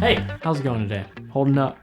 Hey, how's it going today? Holding up?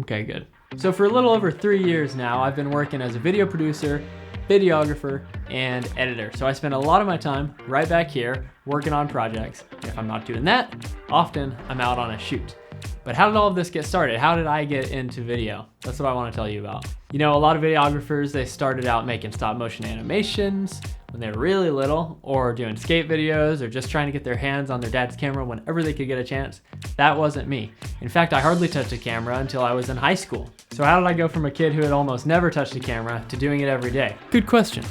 Okay, good. So for a little over 3 years now, I've been working as a video producer, videographer, and editor. So I spend a lot of my time right back here working on projects. If I'm not doing that, often I'm out on a shoot. But how did all of this get started? How did I get into video? That's what I want to tell you about. You know, a lot of videographers, they started out making stop motion animations when they were really little, or doing skate videos, or just trying to get their hands on their dad's camera whenever they could get a chance. That wasn't me. In fact, I hardly touched a camera until I was in high school. So how did I go from a kid who had almost never touched a camera to doing it every day? Good question.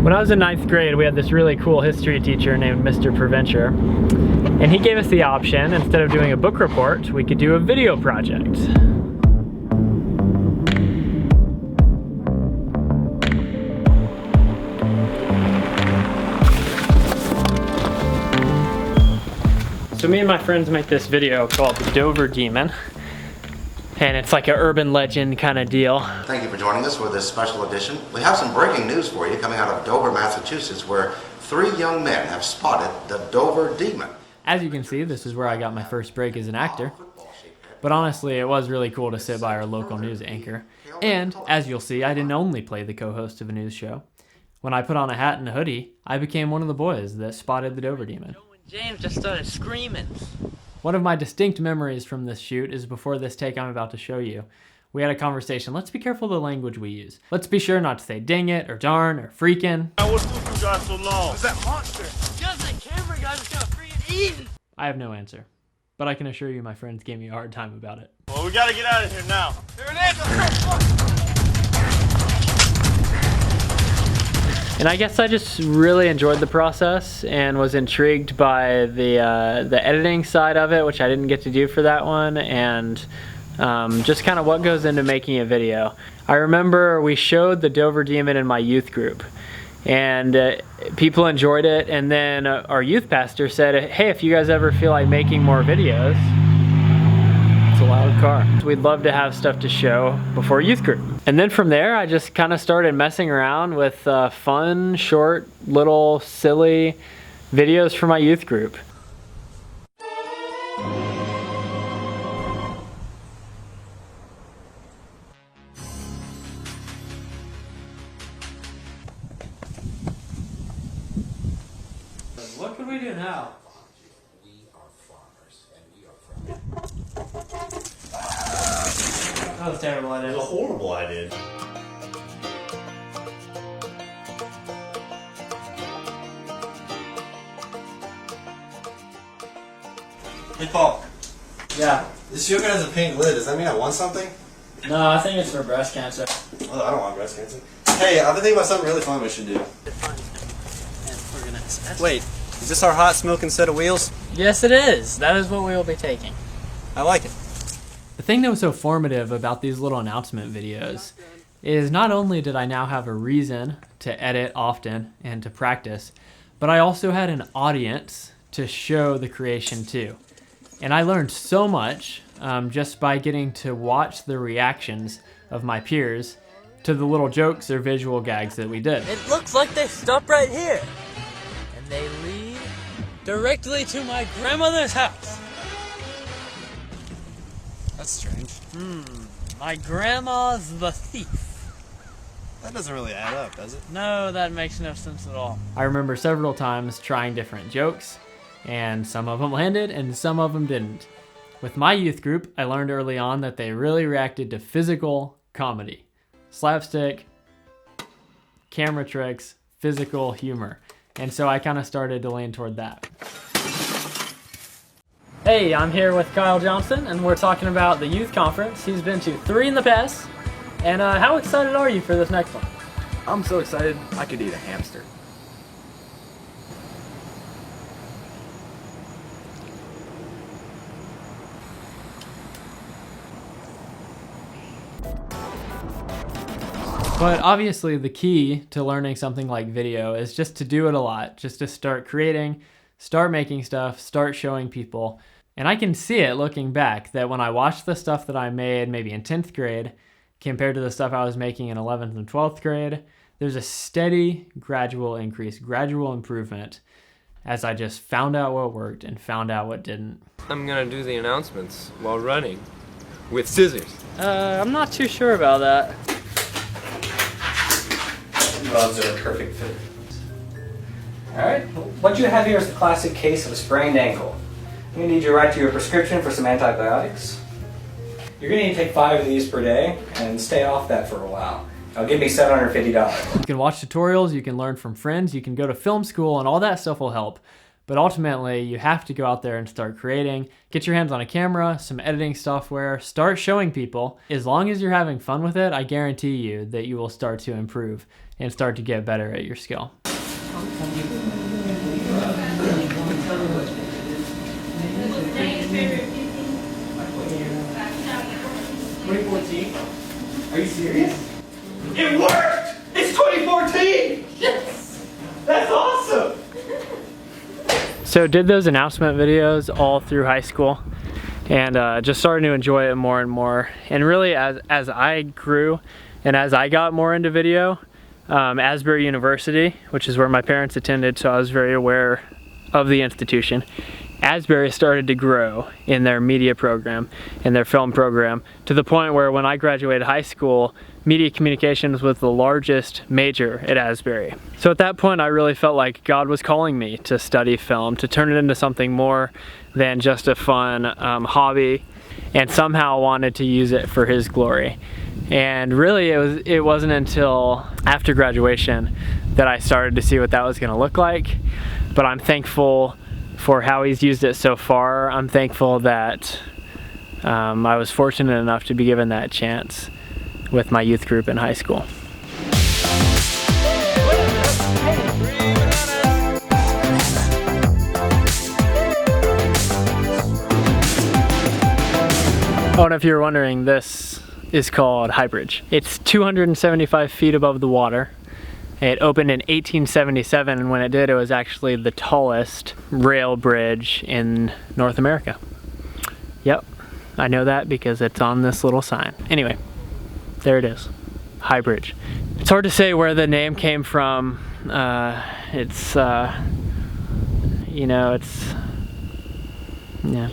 When I was in 9th grade, we had this really cool history teacher named Mr. Preventure, and he gave us the option, instead of doing a book report, we could do a video project. So me and my friends make this video called The Dover Demon. And it's like an urban legend kind of deal. Thank you for joining us for this special edition. We have some breaking news for you coming out of Dover, Massachusetts, where 3 young men have spotted the Dover Demon. As you can see, this is where I got my first break as an actor. But honestly, it was really cool to sit by our local news anchor. And as you'll see, I didn't only play the co-host of a news show. When I put on a hat and a hoodie, I became one of the boys that spotted the Dover Demon. James just started screaming. One of my distinct memories from this shoot is before this take I'm about to show you. We had a conversation. Let's be careful of the language we use. Let's be sure not to say dang it, or darn, or freaking. What took you guys so long? It's that monster. Just the camera guy just got freaking eaten. I have no answer, but I can assure you my friends gave me a hard time about it. Well, we gotta get out of here now. Here it is. And I guess I just really enjoyed the process and was intrigued by the editing side of it, which I didn't get to do for that one, and just kind of what goes into making a video. I remember we showed the Dover Demon in my youth group, and people enjoyed it, and then our youth pastor said, hey, if you guys ever feel like making more videos, it's a loud car. We'd love to have stuff to show before youth group. And then from there, I just kind of started messing around with fun, short, little, silly videos for my youth group. What can we do now? We are farmers, and we are from... That was terrible, I did. It was a horrible idea. Hey Paul, Yeah. this yogurt has a pink lid. Does that mean I won something? No, I think it's for breast cancer. Oh, I don't want breast cancer. Hey, I've been thinking about something really fun we should do. Wait, is this our hot smoking set of wheels? Yes, it is. That is what we will be taking. I like it. The thing that was so formative about these little announcement videos is not only did I now have a reason to edit often and to practice, but I also had an audience to show the creation to. And I learned so much just by getting to watch the reactions of my peers to the little jokes or visual gags that we did. It looks like they stop right here. And they lead directly to my grandmother's house. That's strange. My grandma's the thief. That doesn't really add up, does it? No, that makes no sense at all. I remember several times trying different jokes, and some of them landed and some of them didn't. With my youth group, I learned early on that they really reacted to physical comedy. Slapstick, camera tricks, physical humor. And so I kind of started to lean toward that. Hey, I'm here with Kyle Johnson, and we're talking about the youth conference. He's been to 3 in the past. And how excited are you for this next one? I'm so excited I could eat a hamster. But obviously the key to learning something like video is just to do it a lot, just to start creating, start making stuff, start showing people. And I can see it looking back that when I watched the stuff that I made maybe in 10th grade compared to the stuff I was making in 11th and 12th grade, there's a steady, gradual increase, gradual improvement as I just found out what worked and found out what didn't. I'm gonna do the announcements while running with scissors. I'm not too sure about that. Gloves are a perfect fit. Alright, what you have here is the classic case of a sprained ankle. I'm going to need you to write you a prescription for some antibiotics. You're going to need to take 5 of these per day and stay off that for a while. Now give me $750. You can watch tutorials, you can learn from friends, you can go to film school, and all that stuff will help. But ultimately, you have to go out there and start creating. Get your hands on a camera, some editing software, start showing people. As long as you're having fun with it, I guarantee you that you will start to improve and start to get better at your skill. 2014? Are you serious? It worked! It's 2014! Yes! That's awesome! So did those announcement videos all through high school and just started to enjoy it more and more. And really as I grew and as I got more into video, Asbury University, which is where my parents attended, so I was very aware of the institution. Asbury started to grow in their media program, in their film program, to the point where when I graduated high school, media communications was the largest major at Asbury. So at that point I really felt like God was calling me to study film, to turn it into something more than just a fun hobby, and somehow wanted to use it for His glory. And really it wasn't until after graduation that I started to see what that was going to look like. But I'm thankful for how He's used it so far. I'm thankful that I was fortunate enough to be given that chance with my youth group in high school. Oh, and if you're wondering, this is called High Bridge. It's 275 feet above the water. It opened in 1877, and when it did, it was actually the tallest rail bridge in North America. Yep, I know that because it's on this little sign. Anyway, there it is, High Bridge. It's hard to say where the name came from. You know, yeah.